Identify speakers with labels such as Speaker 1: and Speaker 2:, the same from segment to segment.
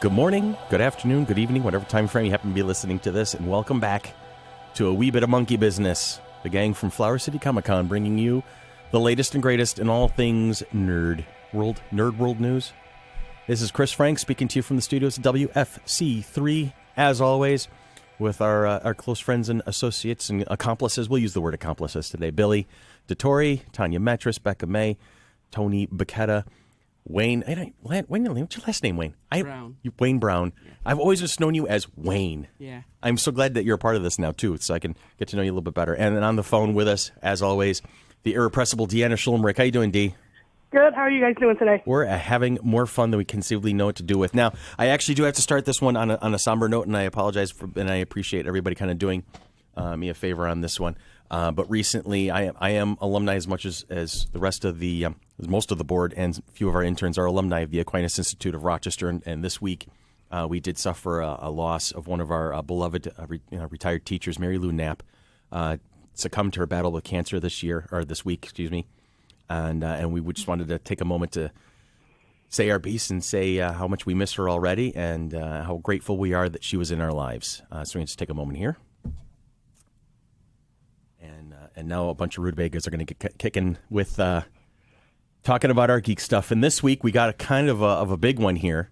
Speaker 1: Good morning, good afternoon, good evening, whatever time frame you happen to be listening to this, and welcome back to a wee bit of monkey business. The gang from Flower City Comic-Con bringing you the latest and greatest in all things nerd world news. This is Chris Frank speaking to you from the studios at WFC3, as always, with our close friends and associates and accomplices. We'll use the word accomplices today. Billy DeTore, Tanya Metris, Becca May, Tony Bacchetta, Wayne, what's your last name, Wayne?
Speaker 2: Brown.
Speaker 1: Wayne Brown. Yeah. I've always just known you as Wayne.
Speaker 2: Yeah.
Speaker 1: I'm so glad that you're a part of this now, too, so I can get to know you a little bit better. And then on the phone with us, as always, the irrepressible Deanna Schulmrick. How you doing, Dee?
Speaker 3: Good. How are you guys doing today?
Speaker 1: We're having more fun than we conceivably know what to do with. Now, I actually do have to start this one on a somber note, and I apologize and I appreciate everybody kind of doing me a favor on this one. But recently, I am alumni as much as the rest of the most of the board, and a few of our interns are alumni of the Aquinas Institute of Rochester. And this week, we did suffer a loss of one of our beloved retired teachers, Mary Lou Knapp, succumbed to her battle with cancer this week. And we just wanted to take a moment to say our piece and say how much we miss her already, and how grateful we are that she was in our lives. So we're going to just take a moment here. And now a bunch of rutabagas are going to get kicking with talking about our geek stuff. And this week we got a kind of a big one here.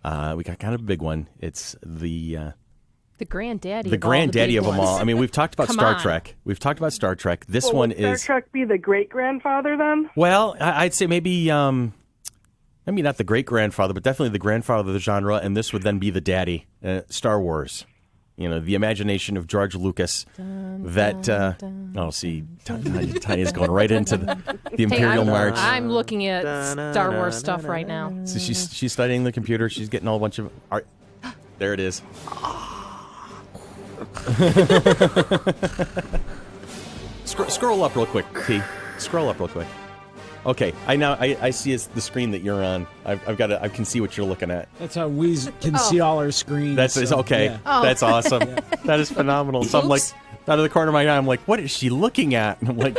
Speaker 1: It's the
Speaker 4: granddaddy.
Speaker 1: The granddaddy of them all. I mean, we've talked about Star Trek. This one
Speaker 3: would
Speaker 1: is
Speaker 3: Star Trek be the great grandfather then?
Speaker 1: Well, I'd say maybe not the great grandfather, but definitely the grandfather of the genre. And this would then be the daddy, Star Wars. The imagination of George Lucas. Tanya's going right into the Imperial March.
Speaker 4: I'm looking at Star Wars stuff right now.
Speaker 1: So she's studying the computer. She's getting a whole bunch of art. There it is. Scroll up real quick, T. Scroll up real quick. Okay, I see the screen that you're on. I can see what you're looking at.
Speaker 5: That's how we can see all our screens.
Speaker 1: That's okay. Yeah. Oh. That's awesome. Yeah. That is phenomenal. So I'm like, out of the corner of my eye, I'm like, what is she looking at? And I'm like,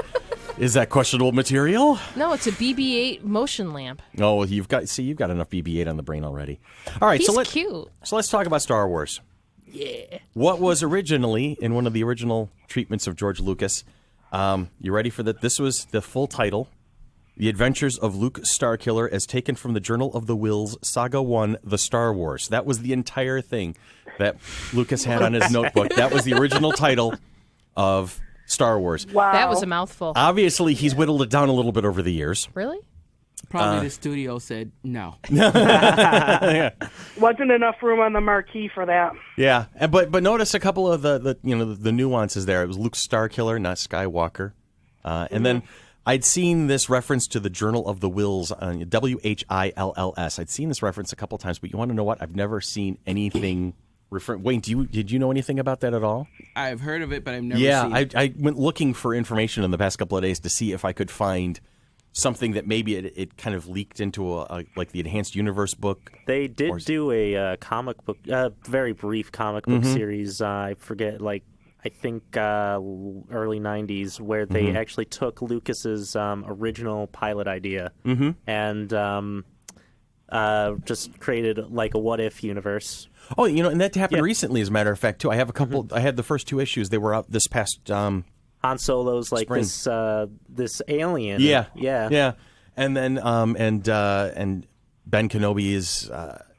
Speaker 1: is that questionable material?
Speaker 4: No, it's a BB-8 motion lamp.
Speaker 1: Oh, you've got enough BB-8 on the brain already. All right,
Speaker 4: He's cute.
Speaker 1: So let's talk about Star Wars.
Speaker 4: Yeah.
Speaker 1: What was originally in one of the original treatments of George Lucas? You ready for that? This was the full title. The Adventures of Luke Starkiller, as taken from the Journal of the Whills, Saga 1, The Star Wars. That was the entire thing that Lucas had on his notebook. That was the original title of Star Wars.
Speaker 3: Wow.
Speaker 4: That was a mouthful.
Speaker 1: Obviously, he's whittled it down a little bit over the years.
Speaker 4: Really?
Speaker 2: Probably the studio said no.
Speaker 1: Yeah.
Speaker 3: Wasn't enough room on the marquee for that.
Speaker 1: Yeah, but notice a couple of the nuances there. It was Luke Starkiller, not Skywalker. And then I'd seen this reference to the Journal of the Whills, WHILLS. I'd seen this reference a couple times, but you want to know what? I've never seen anything referring. Wayne, did you know anything about that at all?
Speaker 2: I've heard of it, but I've never seen it.
Speaker 1: I went looking for information in the past couple of days to see if I could find something that maybe it kind of leaked into like the Enhanced Universe book.
Speaker 6: They did do a comic book, very brief comic book series. I forget, I think early 90s, where they actually took Lucas's original pilot idea and just created like a what-if universe.
Speaker 1: Oh, and that happened recently, as a matter of fact, too. I have a couple. I had the first 2 issues. They were out this past Han
Speaker 6: Solo's like
Speaker 1: spring.
Speaker 6: this alien.
Speaker 1: Yeah. And then and Ben Kenobi is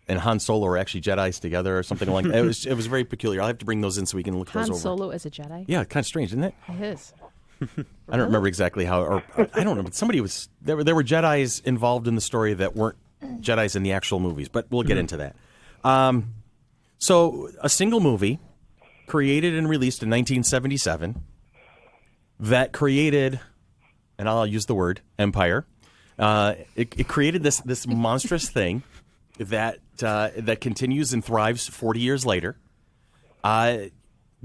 Speaker 1: and Han Solo are actually Jedis together or something like that. It was very peculiar. I'll have to bring those in so we can look those over.
Speaker 4: Han Solo as a Jedi?
Speaker 1: Yeah, kind of strange, isn't it?
Speaker 4: It is.
Speaker 1: I don't remember exactly how, or I don't know, but somebody was, there were Jedis involved in the story that weren't Jedis in the actual movies, but we'll get into that. So a single movie created and released in 1977 that created, and I'll use the word, empire. It created this monstrous thing that continues and thrives 40 years later.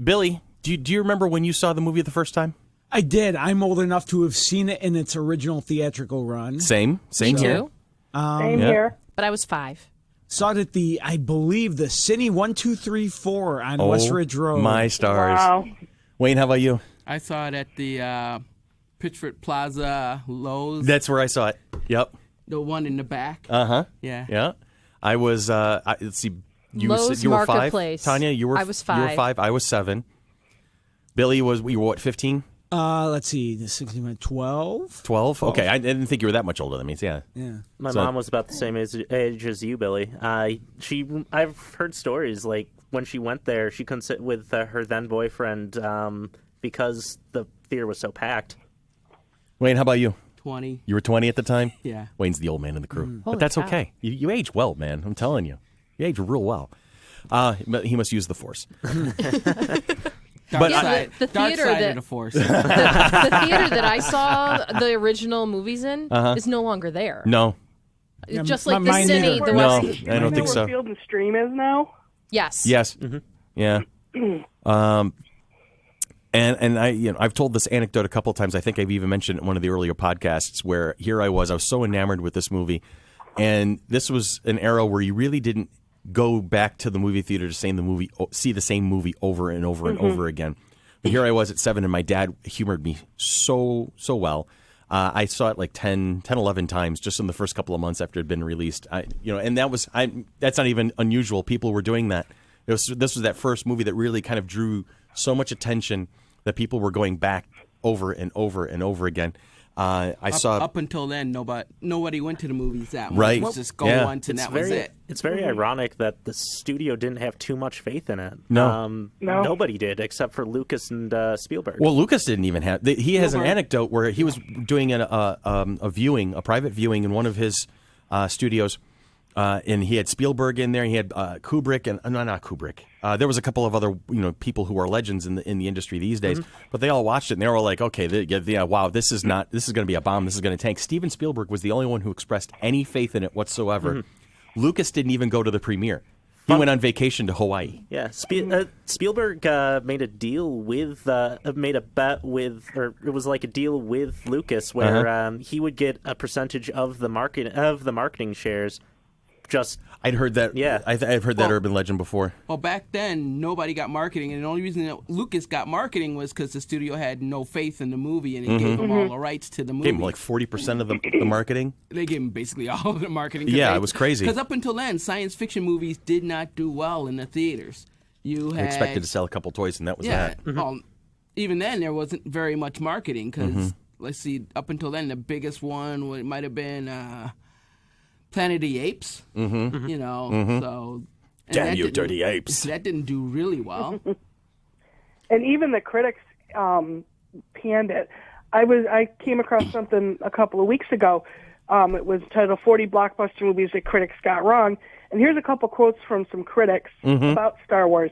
Speaker 1: Billy, do you remember when you saw the movie the first time?
Speaker 5: I did. I'm old enough to have seen it in its original theatrical run.
Speaker 1: Same
Speaker 4: Me
Speaker 1: here.
Speaker 4: too.
Speaker 3: Same here.
Speaker 4: But I was 5.
Speaker 5: Saw it at I believe, the Cine 1234 on West Ridge Road.
Speaker 1: My stars.
Speaker 3: Wow.
Speaker 1: Wayne, how about you?
Speaker 2: I saw it at the Pittsford Plaza Lowe's.
Speaker 1: That's where I saw it. Yep.
Speaker 2: The one in the back.
Speaker 1: Uh-huh.
Speaker 2: Yeah.
Speaker 1: Yeah. I was, let's see,
Speaker 4: Lowe's
Speaker 1: you were 5?
Speaker 4: Marketplace.
Speaker 1: Tanya,
Speaker 4: I was 5.
Speaker 1: You were 5. I was 7. Billy you were what, 15?
Speaker 5: Let's see, the 16, 12?
Speaker 1: 12? Okay, I didn't think you were that much older than me. Yeah.
Speaker 6: My mom was about the same age as you, Billy. I've heard stories like when she went there, she couldn't sit with her then boyfriend because the theater was so packed.
Speaker 1: Wayne, how about you?
Speaker 2: 20.
Speaker 1: You were 20 at the time?
Speaker 2: Yeah.
Speaker 1: Wayne's the old man in the crew.
Speaker 4: Holy
Speaker 1: But that's
Speaker 4: cow.
Speaker 1: okay. You age well, man. I'm telling you. You age real well. But he must use the Force.
Speaker 2: Dark
Speaker 4: Yeah,
Speaker 2: side,
Speaker 4: the
Speaker 2: dark
Speaker 4: theater
Speaker 2: side
Speaker 4: that-
Speaker 2: of the Force.
Speaker 4: The theater that I saw the original movies in is no longer there.
Speaker 1: No.
Speaker 5: Yeah,
Speaker 4: Just like the
Speaker 5: mine
Speaker 4: cine,
Speaker 5: either.
Speaker 4: the
Speaker 1: No,
Speaker 4: West.
Speaker 1: I
Speaker 3: You
Speaker 1: don't
Speaker 3: know
Speaker 1: think
Speaker 3: where
Speaker 1: so.
Speaker 3: Field and Stream is now?
Speaker 4: Yes.
Speaker 1: Yes. Yeah. And I've told this anecdote a couple of times. I think I've even mentioned it in one of the earlier podcasts where here I was so enamored with this movie. And this was an era where you really didn't go back to the movie theater to see the same movie over and over and over again. But here I was at 7, and my dad humored me so well. I saw it like 10, 11 times just in the first couple of months after it had been released. And that's not even unusual. People were doing that. This was that first movie that really kind of drew so much attention that people were going back over and over and over again.
Speaker 2: Up until then, nobody went to the movies that much.
Speaker 1: Right.
Speaker 2: It was just go
Speaker 1: Yeah.
Speaker 2: once, and that was it.
Speaker 6: It's very ironic that the studio didn't have too much faith in it.
Speaker 1: No.
Speaker 3: No.
Speaker 6: Nobody did except for Lucas and Spielberg.
Speaker 1: Well, Lucas didn't even have. He has an
Speaker 2: Spielberg.
Speaker 1: anecdote where he was doing a private viewing in one of his studios, and he had Spielberg in there. He had Kubrick and not Kubrick. There was a couple of other people who are legends in the industry these days, but they all watched it and they were like, okay, wow, this is going to be a bomb. This is going to tank. Steven Spielberg was the only one who expressed any faith in it whatsoever. Lucas didn't even go to the premiere. He went on vacation to Hawaii.
Speaker 6: Yeah, Spielberg made a deal with, made a bet with, or it was like a deal with Lucas where he would get a percentage of the marketing shares.
Speaker 1: I'd heard that.
Speaker 6: Yeah.
Speaker 1: I've heard that urban legend before.
Speaker 2: Well, back then, nobody got marketing, and the only reason that Lucas got marketing was because the studio had no faith in the movie, and it gave him all the rights to the movie.
Speaker 1: Gave him like 40% of the marketing.
Speaker 2: They gave him basically all of the marketing.
Speaker 1: Yeah, it was crazy.
Speaker 2: Because up until then, science fiction movies did not do well in the theaters. You
Speaker 1: They
Speaker 2: had
Speaker 1: expected to sell a couple toys, and that was that.
Speaker 2: Well, even then, there wasn't very much marketing because let's see, up until then, the biggest one might have been Planet of the Apes. So and
Speaker 1: Damn
Speaker 2: that
Speaker 1: you,
Speaker 2: didn't-
Speaker 1: dirty apes.
Speaker 2: That didn't do really well.
Speaker 3: And even the critics panned it. I came across something a couple of weeks ago. It was titled 40 Blockbuster Movies That Critics Got Wrong. And here's a couple quotes from some critics about Star Wars.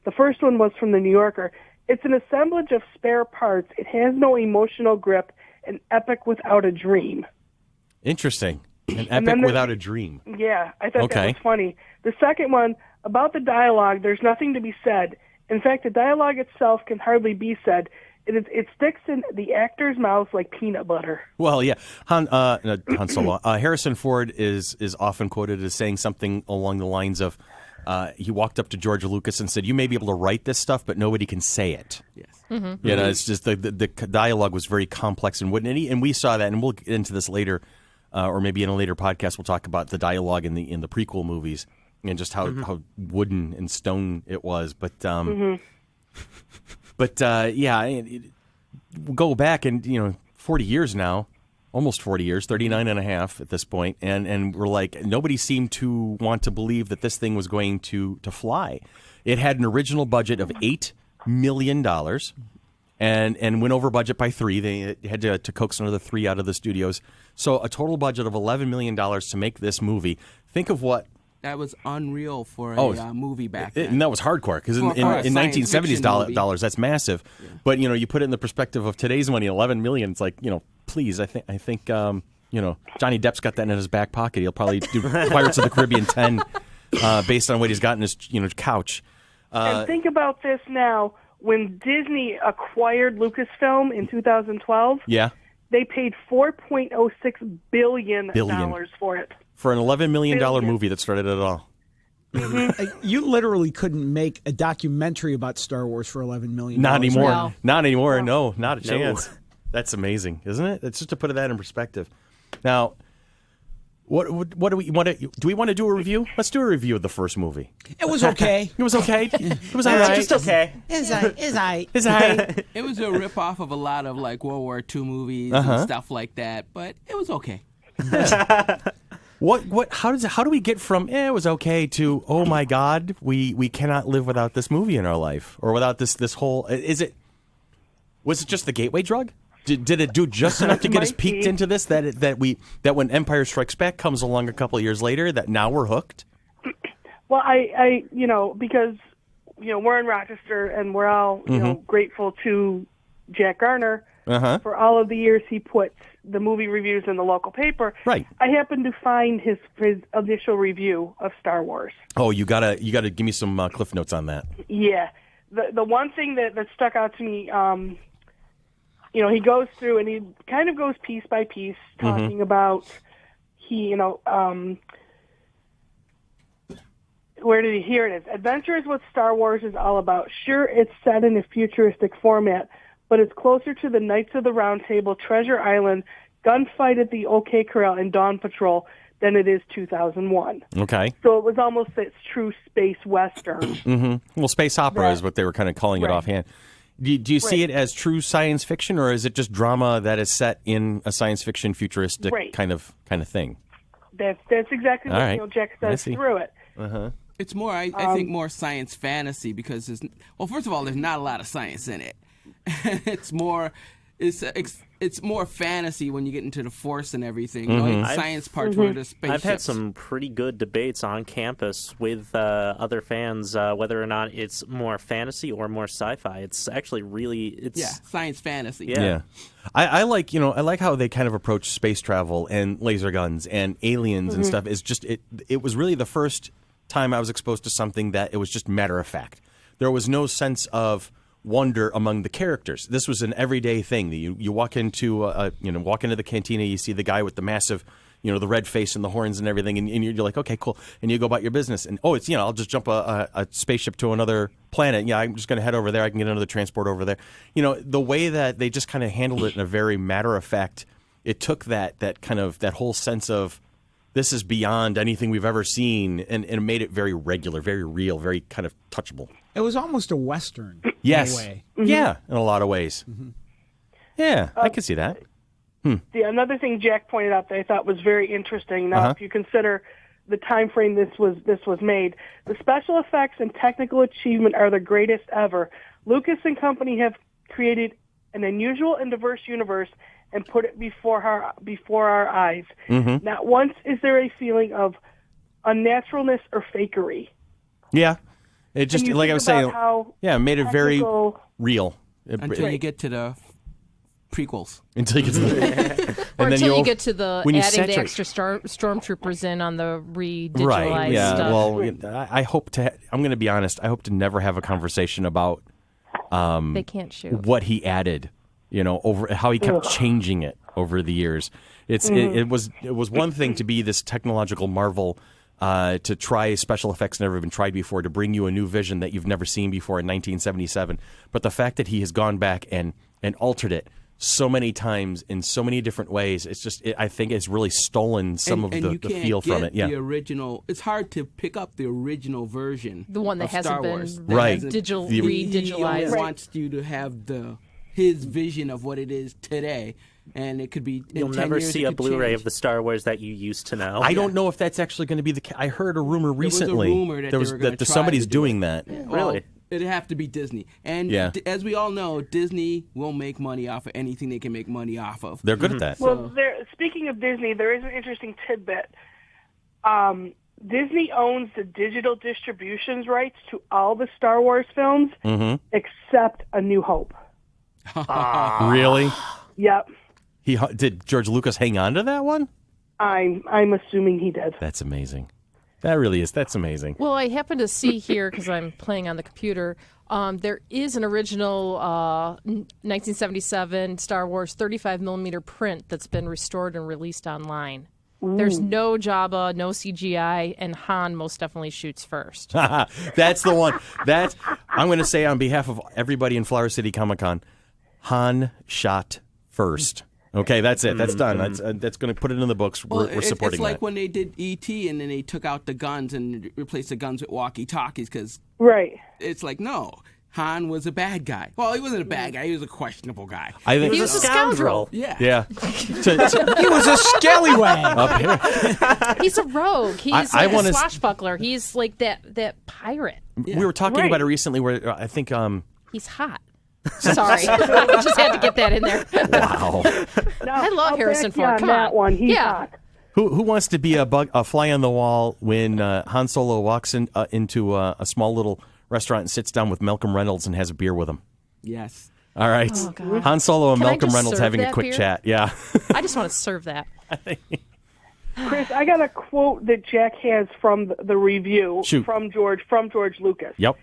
Speaker 3: The first one was from the New Yorker. It's an assemblage of spare parts. It has no emotional grip. An epic without a dream.
Speaker 1: Interesting. An
Speaker 3: then
Speaker 1: epic
Speaker 3: the-
Speaker 1: without a dream.
Speaker 3: Yeah, I thought
Speaker 1: Okay.
Speaker 3: that was funny. The second one, about the dialogue, there's nothing to be said. In fact, the dialogue itself can hardly be said. It sticks in the actor's mouth like peanut butter.
Speaker 1: Well, yeah. Han Solo. Harrison Ford is often quoted as saying something along the lines of, he walked up to George Lucas and said, "You may be able to write this stuff, but nobody can say it."
Speaker 2: Yes.
Speaker 1: It's just the dialogue was very complex and wouldn't. And we saw that, and we'll get into this later, or maybe in a later podcast, we'll talk about the dialogue in the prequel movies and just how wooden and stone it was. But we'll go back and 40 years now, almost 40 years, 39 and a half at this point, and we're like, nobody seemed to want to believe that this thing was going to fly. It had an original budget of $8 million and went over budget by 3. They had to coax another 3 out of the studios. So a total budget of $11 million to make this movie. Think of what.
Speaker 2: That was unreal for a movie back then.
Speaker 1: And that was hardcore because in
Speaker 2: For a science
Speaker 1: 1970s
Speaker 2: fiction movie.
Speaker 1: dollars, that's massive. Yeah. But you put it in the perspective of today's money, $11 million. It's like please, I think Johnny Depp's got that in his back pocket. He'll probably do Pirates of the Caribbean 10 based on what he's got in his couch.
Speaker 3: And think about this now. When Disney acquired Lucasfilm in 2012, they paid $4.06 billion for it.
Speaker 1: For an $11 million movie that started it all.
Speaker 5: You literally couldn't make a documentary about Star Wars for $11 million.
Speaker 1: Not anymore.
Speaker 4: No.
Speaker 1: Not anymore. No, not a chance. That's amazing, isn't it? It's just to put that in perspective. Now, What do we want to do? We want to do a review? Let's do a review of the first movie.
Speaker 5: It was okay.
Speaker 1: It was okay. It was all right.
Speaker 6: Just okay.
Speaker 5: It's all right.
Speaker 1: It's all right.
Speaker 2: It was a ripoff of a lot of like World War II movies and stuff like that, but it was okay.
Speaker 1: How do we get from it was okay to oh my God, we cannot live without this movie in our life or without this whole was it just the gateway drug? Did it do just enough to get us peeked into this that when Empire Strikes Back comes along a couple of years later that now we're hooked?
Speaker 3: Well, I because we're in Rochester and we're all grateful to Jack Garner for all of the years he puts the movie reviews in the local paper.
Speaker 1: Right.
Speaker 3: I happened to find his initial review of Star Wars.
Speaker 1: Oh, you gotta give me some cliff notes on that.
Speaker 3: Yeah, the one thing that stuck out to me. He goes through and he kind of goes piece by piece talking about where did he hear it is? Adventure is what Star Wars is all about. Sure, it's set in a futuristic format, but it's closer to the Knights of the Round Table, Treasure Island, gunfight at the OK Corral, and Dawn Patrol than it is 2001.
Speaker 1: Okay.
Speaker 3: So it was almost this true space western.
Speaker 1: Well, space opera is what they were kind of calling it offhand. Do you see it as true science fiction, or is it just drama that is set in a science fiction futuristic kind of thing?
Speaker 3: That's exactly what Jack says through it.
Speaker 2: It's more, I think, more science fantasy because first of all, there's not a lot of science in it. It's more fantasy when you get into the Force and everything. Science parts where the spaceships.
Speaker 6: I've had some pretty good debates on campus with other fans whether or not it's more fantasy or more sci-fi. It's actually really
Speaker 2: science fantasy.
Speaker 6: Yeah.
Speaker 1: I like how they kind of approach space travel and laser guns and aliens and stuff. It's just it was really the first time I was exposed to something that it was just matter of fact. There was no sense of wonder among the characters. This was an everyday thing. You walk into walk into the cantina, you see the guy with the massive, the red face and the horns and everything, and you're like, okay, cool, and you go about your business. And it's I'll just jump a spaceship to another planet. Yeah, I'm just going to head over there. I can get another transport over there. The way that they just kind of handled it in a very matter of fact. It took that kind of that whole sense of this is beyond anything we've ever seen, and it made it very regular, very real, very kind of touchable.
Speaker 5: It was almost a Western
Speaker 1: yes.
Speaker 5: in a way.
Speaker 1: Yeah, in a lot of ways. Yeah, I can see that.
Speaker 3: Another thing Jack pointed out that I thought was very interesting. Now, if you consider the time frame this was made, the special effects and technical achievement are the greatest ever. Lucas and company have created an unusual and diverse universe and put it before our eyes. Not once is there a feeling of unnaturalness or fakery.
Speaker 1: Yeah. It just, like I was saying, made it very real.
Speaker 2: Until you get to the prequels.
Speaker 1: Until you get to the...
Speaker 4: or until you get to the adding the extra stormtroopers in on the re-digitalized stuff.
Speaker 1: Well, I hope to... I'm going to be honest. I hope to never have a conversation about...
Speaker 4: they can't shoot.
Speaker 1: What he added, over how he kept changing it over the years. It was one thing to be this technological marvel... to try special effects never been tried before, to bring you a new vision that you've never seen before in 1977. But the fact that he has gone back and altered it so many times in so many different ways, it's just I think it's really stolen some of the feel from it. Yeah,
Speaker 2: the original. It's hard to pick up the original version.
Speaker 4: The one that hasn't been
Speaker 2: re-digitalized.
Speaker 4: He
Speaker 2: wants you to have his vision of what it is today. And it could be.
Speaker 6: You'll never see a Blu-ray of the Star Wars that you used to know.
Speaker 1: I don't know if that's actually going to be the case. I heard a rumor recently.
Speaker 2: There was a rumor that
Speaker 1: somebody's doing that.
Speaker 2: Yeah. Really? It'd have to be Disney. And as we all know, Disney will make money off of anything they can make money off of.
Speaker 1: They're good at that.
Speaker 3: Well, speaking of Disney, there is an interesting tidbit. Disney owns the digital distributions rights to all the Star Wars films except A New Hope.
Speaker 1: Really?
Speaker 3: Yep.
Speaker 1: Did George Lucas hang on to that one?
Speaker 3: I'm assuming he did.
Speaker 1: That's amazing. That really is. That's amazing.
Speaker 4: Well, I happen to see here, because I'm playing on the computer, there is an original 1977 Star Wars 35mm print that's been restored and released online. There's no Jabba, no CGI, and Han most definitely shoots first.
Speaker 1: That's the one. I'm going to say on behalf of everybody in Flower City Comic Con, Han shot first. Okay, that's it. That's done. That's going to put it in the books. We're supporting
Speaker 2: it's like
Speaker 1: that.
Speaker 2: when they did E.T. and then they took out the guns and replaced the guns with walkie-talkies because
Speaker 3: Right.
Speaker 2: it's like, no, Han was a bad guy. Well, he wasn't a bad guy. He was a questionable guy.
Speaker 1: I think
Speaker 4: He was a scoundrel.
Speaker 2: Yeah.
Speaker 1: Yeah.
Speaker 5: He was a scallywag.
Speaker 1: Up here.
Speaker 4: He's a rogue. He's
Speaker 1: I
Speaker 4: like
Speaker 1: wanna
Speaker 4: a swashbuckler. He's like that pirate.
Speaker 1: We were talking about it recently where I think
Speaker 4: He's hot. Sorry. Just had to get that in there.
Speaker 1: wow.
Speaker 4: I love Harrison
Speaker 3: back you
Speaker 4: Ford.
Speaker 3: on
Speaker 4: Come
Speaker 3: that
Speaker 4: on.
Speaker 3: one. He's
Speaker 4: Yeah.
Speaker 3: hot.
Speaker 1: Who wants to be a fly on the wall when Han Solo walks into a small little restaurant and sits down with Malcolm Reynolds and has a beer with him?
Speaker 2: Yes.
Speaker 1: All right.
Speaker 4: Oh, God.
Speaker 1: Han Solo and
Speaker 4: Can I
Speaker 1: Malcolm
Speaker 4: just
Speaker 1: Reynolds
Speaker 4: serve
Speaker 1: having a
Speaker 4: that
Speaker 1: quick
Speaker 4: beer?
Speaker 1: chat. Yeah.
Speaker 4: I just want to serve that.
Speaker 3: Chris, I got a quote that Jack has from the review
Speaker 1: Shoot.
Speaker 3: from George Lucas.
Speaker 1: Yep.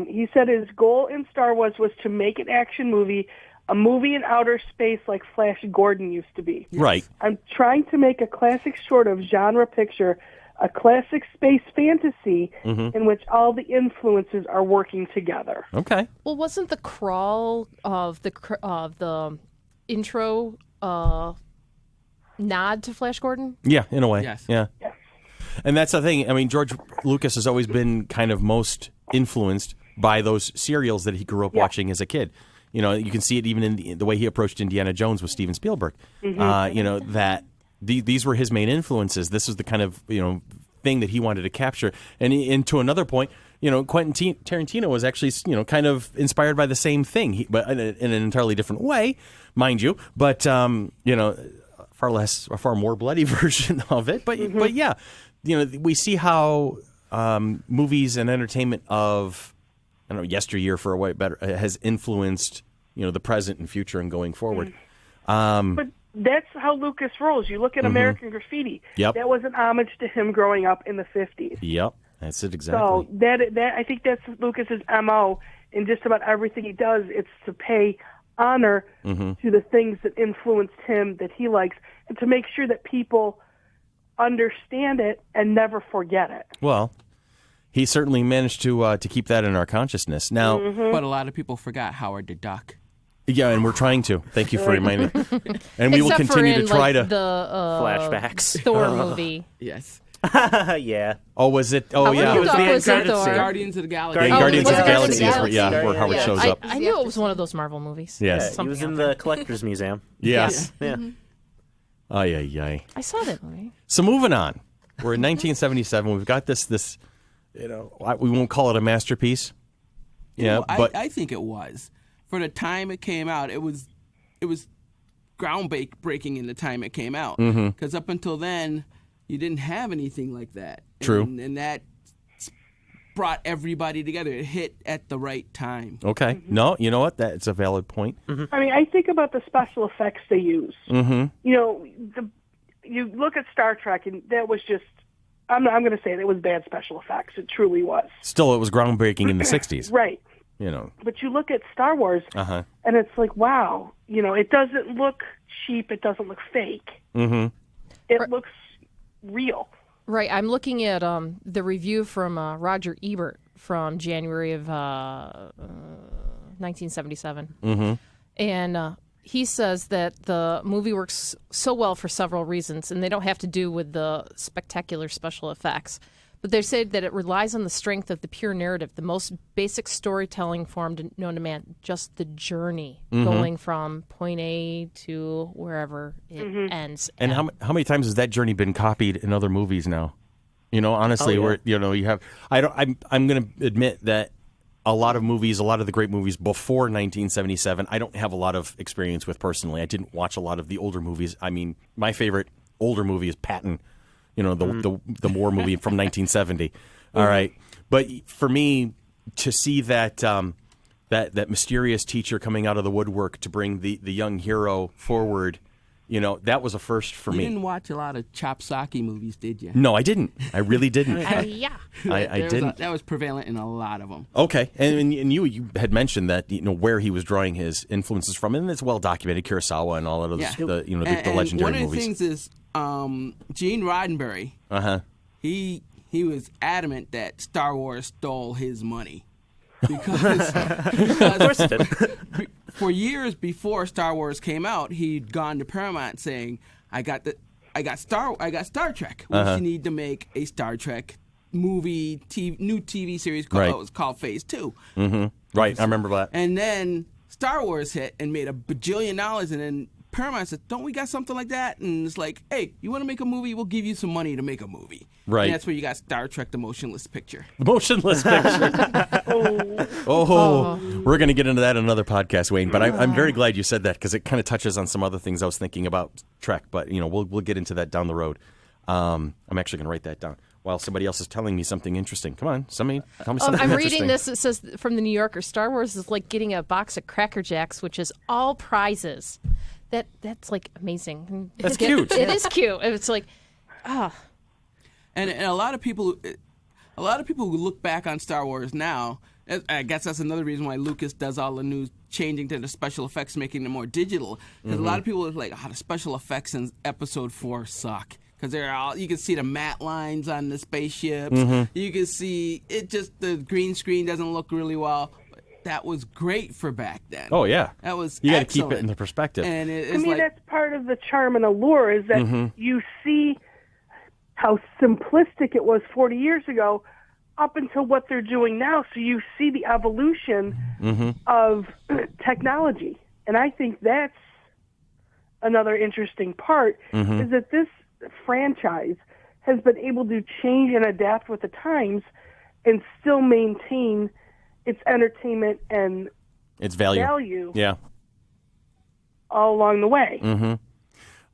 Speaker 3: He said his goal in Star Wars was to make an action movie, a movie in outer space like Flash Gordon used to be.
Speaker 1: Right.
Speaker 3: I'm trying to make a classic sort of genre picture, a classic space fantasy in which all the influences are working together.
Speaker 1: Okay.
Speaker 4: Well, wasn't the crawl of the intro nod to Flash Gordon?
Speaker 1: Yeah, in a way.
Speaker 2: Yes.
Speaker 1: Yeah.
Speaker 3: Yes.
Speaker 1: And that's the thing. I mean, George Lucas has always been kind of most influenced by those serials that he grew up watching as a kid. You know, you can see it even in the way he approached Indiana Jones with Steven Spielberg. You know, that these were his main influences. This is the kind of, thing that he wanted to capture. And to another point, Quentin Tarantino was actually, kind of inspired by the same thing, but in an entirely different way, mind you. But, a far more bloody version of it. But yeah, we see how movies and entertainment of, yesteryear for a way better has influenced, the present and future and going forward.
Speaker 3: But that's how Lucas rolls. You look at American Graffiti.
Speaker 1: Yep.
Speaker 3: That was an homage to him growing up in the 50s.
Speaker 1: Yep, that's it exactly.
Speaker 3: So that I think that's Lucas's MO in just about everything he does. It's to pay honor to the things that influenced him that he likes, and to make sure that people understand it and never forget it.
Speaker 1: Well, he certainly managed to keep that in our consciousness. Now,
Speaker 2: But a lot of people forgot Howard the Duck.
Speaker 1: yeah, and we're trying to. Thank you for reminding me. And we will
Speaker 4: Except
Speaker 1: continue
Speaker 4: for in,
Speaker 1: to try
Speaker 4: like,
Speaker 1: to.
Speaker 4: the
Speaker 6: Flashbacks.
Speaker 4: Thor movie.
Speaker 2: Yes.
Speaker 6: Yeah.
Speaker 1: Oh, was it? Oh,
Speaker 4: Howard
Speaker 1: yeah.
Speaker 4: the
Speaker 6: was
Speaker 4: Duck
Speaker 6: the end
Speaker 4: was in
Speaker 6: credits
Speaker 4: Thor.
Speaker 6: scene.
Speaker 2: Guardians of the Galaxy.
Speaker 1: Yeah, Guardians
Speaker 4: was
Speaker 1: of the
Speaker 4: it
Speaker 1: Galaxy
Speaker 4: Guardians
Speaker 1: is
Speaker 4: of the
Speaker 1: where Howard shows up.
Speaker 4: I knew it was one of those Marvel movies.
Speaker 1: Yes.
Speaker 6: He was in the Collector's Museum.
Speaker 1: Yes.
Speaker 6: Yeah.
Speaker 1: Ay, ay, ay.
Speaker 4: I saw that movie.
Speaker 1: So moving on. We're in 1977. We've got this, we won't call it a masterpiece. Yeah,
Speaker 2: Well,
Speaker 1: but
Speaker 2: I think it was. For the time it came out, it was groundbreaking in the time it came out. Because up until then, you didn't have anything like that.
Speaker 1: True.
Speaker 2: And that brought everybody together. It hit at the right time.
Speaker 1: okay. No, you know what? That's a valid point.
Speaker 3: I mean, I think about the special effects they use. You look at Star Trek, and that was just, I'm going to say it was bad special effects. It truly was.
Speaker 1: Still, it was groundbreaking in the 60s.
Speaker 3: Right.
Speaker 1: But
Speaker 3: you look at Star Wars, and it's like, wow, it doesn't look cheap. It doesn't look fake. It looks real.
Speaker 4: Right. I'm looking at the review from Roger Ebert from January of 1977. And he says that the movie works so well for several reasons, and they don't have to do with the spectacular special effects. But they say that it relies on the strength of the pure narrative, the most basic storytelling form known to man, just the journey going from point A to wherever it ends.
Speaker 1: And how many times has that journey been copied in other movies now? Honestly, where you have. I'm going to admit that a lot of the great movies before 1977, I don't have a lot of experience with personally. I didn't watch a lot of the older movies. I mean, my favorite older movie is Patton. The war movie from 1970. All right, but for me to see that that mysterious teacher coming out of the woodwork to bring the young hero forward, that was a first for me.
Speaker 2: You didn't watch a lot of Chopsaki movies, did you?
Speaker 1: No, I didn't. I really didn't.
Speaker 4: Yeah.
Speaker 1: I didn't.
Speaker 2: That was prevalent in a lot of them.
Speaker 1: Okay, and you had mentioned that where he was drawing his influences from, and it's well documented, Kurosawa and all of those, the legendary
Speaker 2: one of the
Speaker 1: movies.
Speaker 2: things is Gene Roddenberry. He was adamant that Star Wars stole his money because for years before Star Wars came out, he'd gone to Paramount saying, I got Star Trek. We need to make a Star Trek movie, new TV series called, it was called Phase 2.
Speaker 1: Mm-hmm. Right, I remember that.
Speaker 2: And then Star Wars hit and made $1 bajillion, and then Paramount said, don't we got something like that? And it's like, hey, you want to make a movie? We'll give you some money to make a movie.
Speaker 1: Right.
Speaker 2: And that's where you got Star Trek, the motionless picture.
Speaker 1: The motionless picture. We're going to get into that in another podcast, Wayne. But I'm very glad you said that because it kind of touches on some other things I was thinking about Trek. But, we'll get into that down the road. I'm actually going to write that down while somebody else is telling me something interesting. Come on, tell me something
Speaker 4: I'm
Speaker 1: interesting.
Speaker 4: reading this. It says from the New Yorker, Star Wars is like getting a box of Cracker Jacks, which is all prizes. That's like amazing.
Speaker 1: That's cute.
Speaker 4: It is cute. It's like,
Speaker 2: And a lot of people who look back on Star Wars now, I guess that's another reason why Lucas does all the new changing to the special effects, making them more digital. Because a lot of people are like, the special effects in Episode 4 suck. Because you can see the matte lines on the spaceships. You can see the green screen doesn't look really well. That was great for back then.
Speaker 1: Oh, yeah.
Speaker 2: That was
Speaker 1: You got to
Speaker 2: excellent.
Speaker 1: keep it in the perspective.
Speaker 2: And it's
Speaker 3: that's part of the charm and allure is that you see how simplistic it was 40 years ago up until what they're doing now. So you see the evolution of technology. And I think that's another interesting part is that this franchise has been able to change and adapt with the times and still maintain its entertainment and
Speaker 1: its value. Yeah.
Speaker 3: All along the way.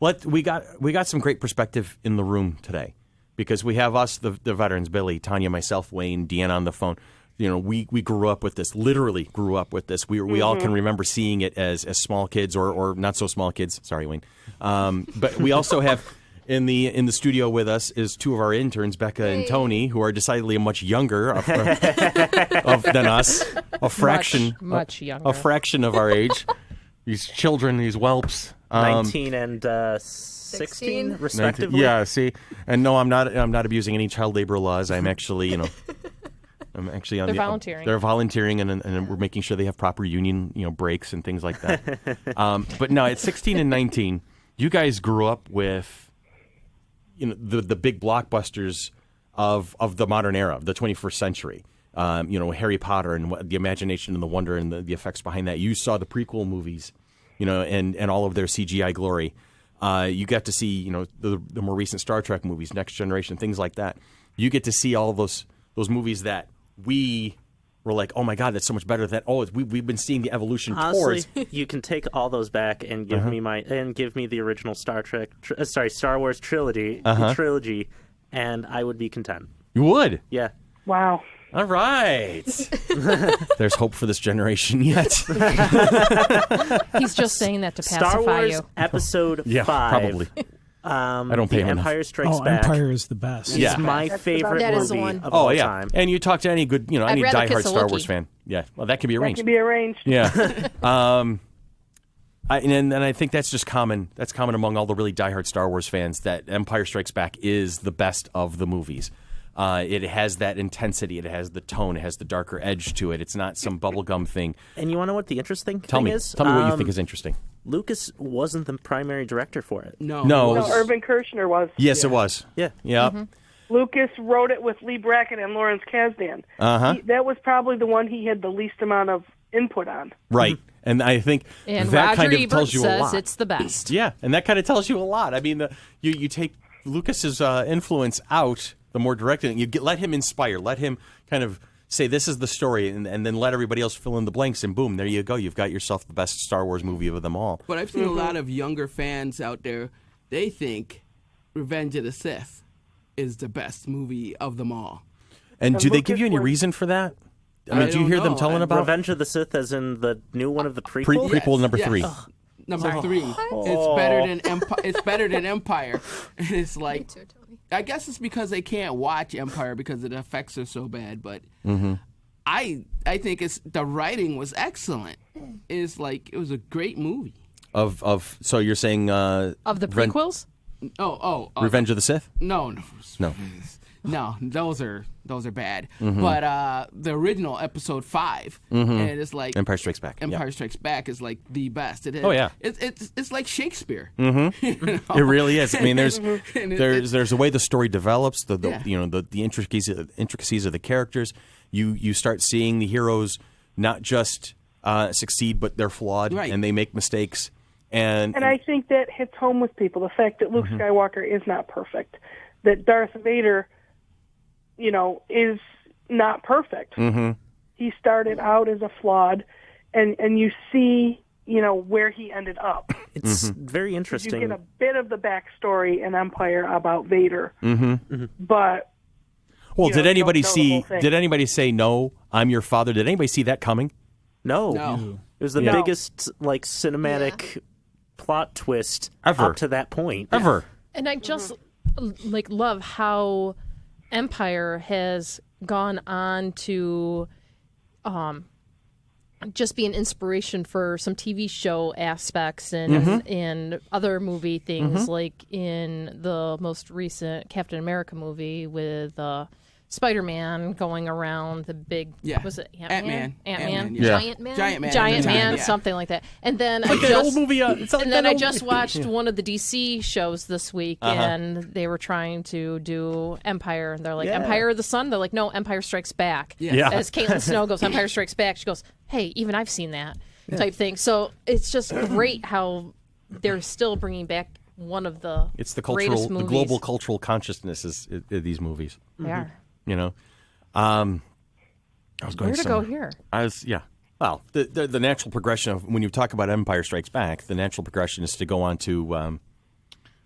Speaker 1: We got some great perspective in the room today because we have us, the veterans, Billy, Tanya, myself, Wayne, Deanna on the phone. We grew up with this, literally grew up with this. We all can remember seeing it as small kids or not so small kids. Sorry, Wayne. But we also have in the studio with us is two of our interns, Becca and Tony, who are decidedly much younger than us. A fraction,
Speaker 4: much younger.
Speaker 1: A fraction of our age. These children, these whelps.
Speaker 6: 19 and 16, respectively.
Speaker 1: Yeah, see, and no, I'm not abusing any child labor laws. I'm actually, I'm actually on
Speaker 4: They're volunteering.
Speaker 1: They're volunteering, and we're making sure they have proper union, breaks and things like that. But no, at 16 and 19, you guys grew up with, the big blockbusters of the modern era, of the 21st century. Harry Potter and the imagination and the wonder and the effects behind that. You saw the prequel movies, and all of their CGI glory. You got to see, the more recent Star Trek movies, Next Generation, things like that. You get to see all of those movies that we were like, oh my God, that's so much better than we've been seeing the evolution
Speaker 6: Honestly,
Speaker 1: towards.
Speaker 6: You can take all those back and give me the original Star Wars trilogy, and I would be content.
Speaker 1: You would?
Speaker 6: Yeah.
Speaker 3: Wow.
Speaker 1: All right. There's hope for this generation yet.
Speaker 4: He's just saying that to pacify
Speaker 6: Star Wars
Speaker 4: you.
Speaker 6: Episode 5.
Speaker 1: Probably. I don't pay him enough.
Speaker 6: Empire Strikes Back.
Speaker 5: Empire is the best.
Speaker 6: Is my favorite
Speaker 4: That is the
Speaker 6: movie
Speaker 4: one.
Speaker 6: of all time.
Speaker 1: And you talk to any good, any
Speaker 4: I'd rather
Speaker 1: diehard
Speaker 4: kiss a
Speaker 1: Star
Speaker 4: Wookiee.
Speaker 1: Wars fan. Yeah, well, that can be
Speaker 3: That
Speaker 1: arranged.
Speaker 3: can be arranged.
Speaker 1: Yeah. And I think that's just common. That's common among all the really diehard Star Wars fans that Empire Strikes Back is the best of the movies. It has that intensity. It has the tone. It has the darker edge to it. It's not some bubblegum thing.
Speaker 6: And you want to know what the interesting
Speaker 1: Tell
Speaker 6: thing
Speaker 1: me.
Speaker 6: is?
Speaker 1: Tell me what you think is interesting.
Speaker 6: Lucas wasn't the primary director for it.
Speaker 1: No.
Speaker 3: Irvin Kershner was.
Speaker 1: Yes, it was.
Speaker 6: Yeah.
Speaker 1: Yeah.
Speaker 3: Lucas wrote it with Lee Brackett and Lawrence Kasdan. That was probably the one he had the least amount of input on.
Speaker 1: Right. And I think
Speaker 4: And
Speaker 1: that
Speaker 4: Roger
Speaker 1: kind of
Speaker 4: Ebert
Speaker 1: tells you a
Speaker 4: says
Speaker 1: lot.
Speaker 4: it's the best.
Speaker 1: Yeah, and that kind of tells you a lot. I mean, you take Lucas's influence out, the more direct, and let him inspire, let him kind of say this is the story, and then let everybody else fill in the blanks, and boom, there you go. You've got yourself the best Star Wars movie of them all.
Speaker 2: But I've seen a lot of younger fans out there. They think Revenge of the Sith is the best movie of them all.
Speaker 1: And do they
Speaker 3: Lucas
Speaker 1: give you any
Speaker 3: was-
Speaker 1: reason for that? I mean, do you
Speaker 2: don't
Speaker 1: hear them
Speaker 2: know.
Speaker 1: telling about
Speaker 6: Revenge of the Sith, as in the new one of the prequel?
Speaker 1: prequel number 3?
Speaker 2: Number 3. It's better than Empire. It's better than Empire. And it's like, I guess it's because they can't watch Empire because the effects are so bad. But I think the writing was excellent. It's like it was a great movie.
Speaker 1: So you're saying
Speaker 4: Of the prequels?
Speaker 2: Oh,
Speaker 1: Revenge of the Sith?
Speaker 2: no. No, those are bad. But the original Episode 5, and it's like
Speaker 1: Empire Strikes Back.
Speaker 2: Empire Strikes Back is like the best.
Speaker 1: Oh, yeah.
Speaker 2: It's like Shakespeare.
Speaker 1: It really is. I mean, there's a way the story develops, the intricacies of the characters. You start seeing the heroes not just succeed, but they're flawed and they make mistakes. And
Speaker 3: I think that hits home with people, the fact that Luke Skywalker is not perfect, that Darth Vader, is not perfect. He started out as a flawed, and you see, where he ended up.
Speaker 6: It's very interesting.
Speaker 3: You get a bit of the backstory in Empire about Vader, but
Speaker 1: did anybody
Speaker 3: see?
Speaker 1: Did anybody say no? I'm your father. Did anybody see that coming?
Speaker 6: No. It was the biggest cinematic plot twist
Speaker 1: ever
Speaker 6: up to that point.
Speaker 1: Ever.
Speaker 4: And I just love how Empire has gone on to just be an inspiration for some TV show aspects and other movie things, like in the most recent Captain America movie with Spider-Man going around the big, was it Ant-Man?
Speaker 2: Ant-Man,
Speaker 4: Giant Man, something like that. And then I just watched one of the DC shows this week, and they were trying to do Empire, and they're like, Empire of the Sun? They're like, no, Empire Strikes Back. As Caitlin Snow goes, Empire Strikes Back, she goes, hey, even I've seen that type thing. So it's just great how they're still bringing back one of the greatest movies.
Speaker 1: The global cultural consciousness is these movies.
Speaker 4: They are.
Speaker 1: I was going
Speaker 4: Where to go here?
Speaker 1: Well, the natural progression of when you talk about Empire Strikes Back, the natural progression is to go on to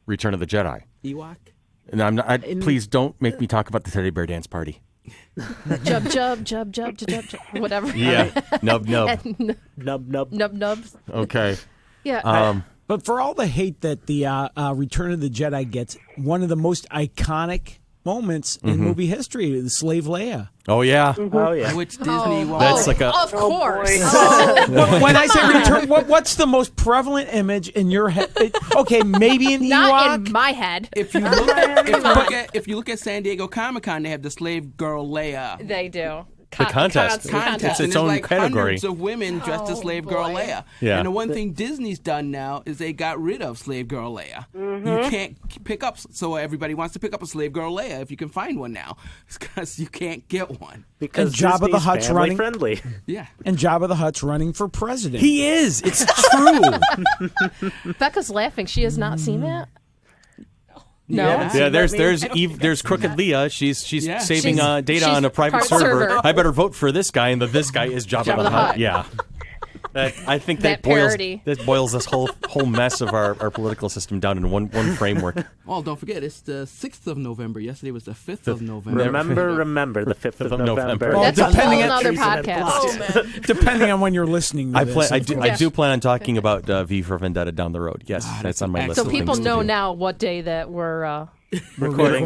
Speaker 1: Return of the Jedi.
Speaker 2: Ewok.
Speaker 1: And please don't make me talk about the teddy bear dance party.
Speaker 4: Jub, whatever.
Speaker 1: Yeah, nub.
Speaker 4: Nub.
Speaker 1: Okay.
Speaker 4: Yeah.
Speaker 5: But for all the hate that the Return of the Jedi gets, one of the most iconic moments in movie history, the Slave Leia.
Speaker 1: Oh yeah.
Speaker 6: Oh yeah.
Speaker 2: Which Disney won.
Speaker 1: That's like
Speaker 4: of course.
Speaker 5: When I say return, what's the most prevalent image in your head? Okay, maybe an Ewok.
Speaker 4: Not in my head.
Speaker 2: If you look at San Diego Comic-Con, they have the Slave Girl Leia.
Speaker 4: They do.
Speaker 1: The contest.
Speaker 2: It's
Speaker 1: its own
Speaker 2: like
Speaker 1: category.
Speaker 2: Hundreds of women dressed as Slave Girl Leia.
Speaker 1: Yeah.
Speaker 2: And the one thing Disney's done now is they got rid of Slave Girl Leia. You can't pick up, so everybody wants to pick up a Slave Girl Leia if you can find one now, because you can't get one.
Speaker 6: Because
Speaker 5: and Jabba the Hutt's running
Speaker 6: friendly.
Speaker 2: Yeah.
Speaker 5: And Jabba the Hutt's running for president.
Speaker 1: He is. It's true.
Speaker 4: Becca's laughing. She has not seen that. No.
Speaker 1: Yeah, there's Crooked Leah. She's saving data on a private server. I better vote for this guy, and this guy is Jabba the Hutt. Yeah. I think that boils this whole mess of our political system down in one framework.
Speaker 2: Well, don't forget, it's the 6th of November. Yesterday was the 5th of November.
Speaker 6: Remember the 5th of November.
Speaker 5: Well,
Speaker 4: That's a whole other podcast.
Speaker 5: Depending on when you're listening to this.
Speaker 1: I do plan on talking about V for Vendetta down the road. Yes, that's on my list.
Speaker 4: So
Speaker 1: of
Speaker 4: people
Speaker 1: things to
Speaker 4: know
Speaker 1: do.
Speaker 4: now what day that we're
Speaker 6: recording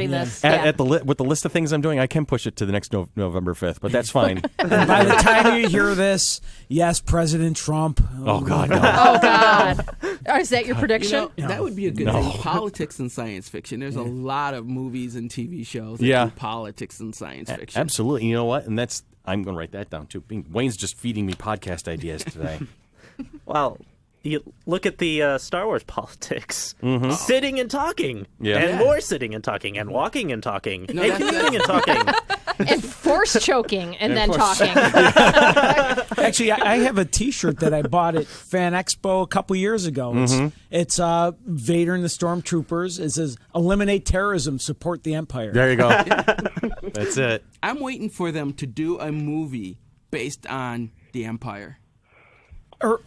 Speaker 4: this.
Speaker 1: With the list of things I'm doing, I can push it to the next November 5th, but that's fine.
Speaker 5: By the time you hear this, yes, President Trump.
Speaker 1: Oh God, no.
Speaker 4: Oh God. Is that your prediction?
Speaker 2: That would be a good thing. Politics and science fiction. There's a lot of movies and TV shows that do politics and science fiction.
Speaker 1: Absolutely. You know what? And I'm going to write that down too. Wayne's just feeding me podcast ideas today.
Speaker 6: Well, you look at the Star Wars politics. Sitting and talking. And more sitting and talking. And walking and talking. And commuting and talking.
Speaker 4: And force choking and then talking.
Speaker 5: Actually, I have a T-shirt that I bought at Fan Expo a couple years ago. It's Vader and the Stormtroopers. It says, "Eliminate terrorism, support the Empire."
Speaker 1: There you go. That's it.
Speaker 2: I'm waiting for them to do a movie based on the Empire.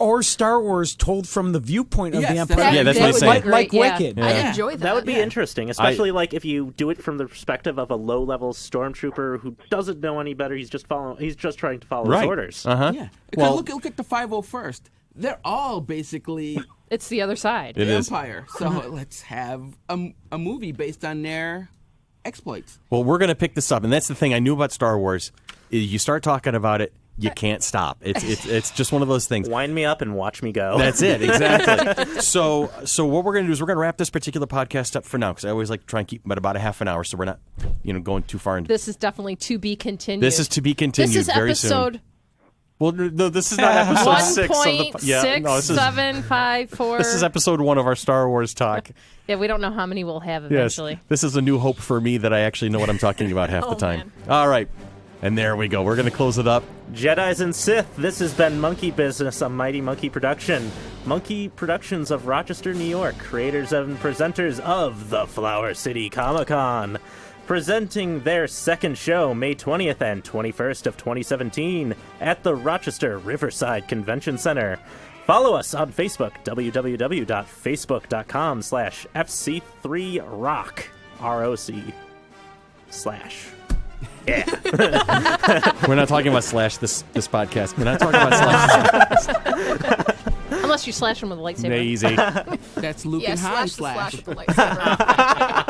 Speaker 5: Or Star Wars told from the viewpoint of the Empire.
Speaker 1: That's what I'm saying.
Speaker 5: Like Wicked.
Speaker 4: Yeah. I'd enjoy that.
Speaker 6: That would be interesting, especially like if you do it from the perspective of a low-level stormtrooper who doesn't know any better. He's just trying to follow his orders.
Speaker 2: Yeah. Because look at the 501st. They're all basically
Speaker 4: it's the other side.
Speaker 2: The Empire. So let's have a movie based on their exploits.
Speaker 1: Well, we're going to pick this up, and that's the thing I knew about Star Wars. Is you start talking about it, you can't stop. It's just one of those things.
Speaker 6: Wind me up and watch me go.
Speaker 1: That's it, exactly. So what we're going to do is we're going to wrap this particular podcast up for now, because I always like to try and keep them at about a half an hour, so we're not, going too far into.
Speaker 4: This is definitely to be continued.
Speaker 1: This is to be continued.
Speaker 4: This is
Speaker 1: very
Speaker 4: episode.
Speaker 1: Soon. Well, no, this is not episode 6 of the. This is
Speaker 4: 1.6754.
Speaker 1: This is episode 1 of our Star Wars talk.
Speaker 4: Yeah, we don't know how many we'll have eventually.
Speaker 1: Yes, this is a new hope for me that I actually know what I'm talking about half the time.
Speaker 4: Man.
Speaker 1: All right, and there we go. We're going to close it up.
Speaker 6: Jedis and Sith, this has been Monkey Business, a Mighty Monkey production. Monkey Productions of Rochester, New York, creators and presenters of the Flower City Comic-Con. Presenting their second show, May 20th and 21st of 2017, at the Rochester Riverside Convention Center. Follow us on Facebook, www.facebook.com/FC3Rock, ROC. Yeah.
Speaker 1: We're not talking about slash this podcast. We're not talking about slash.
Speaker 4: Unless you slash them with a lightsaber.
Speaker 1: Easy.
Speaker 2: That's Luke and Han slash.
Speaker 4: Slash with the lightsaber.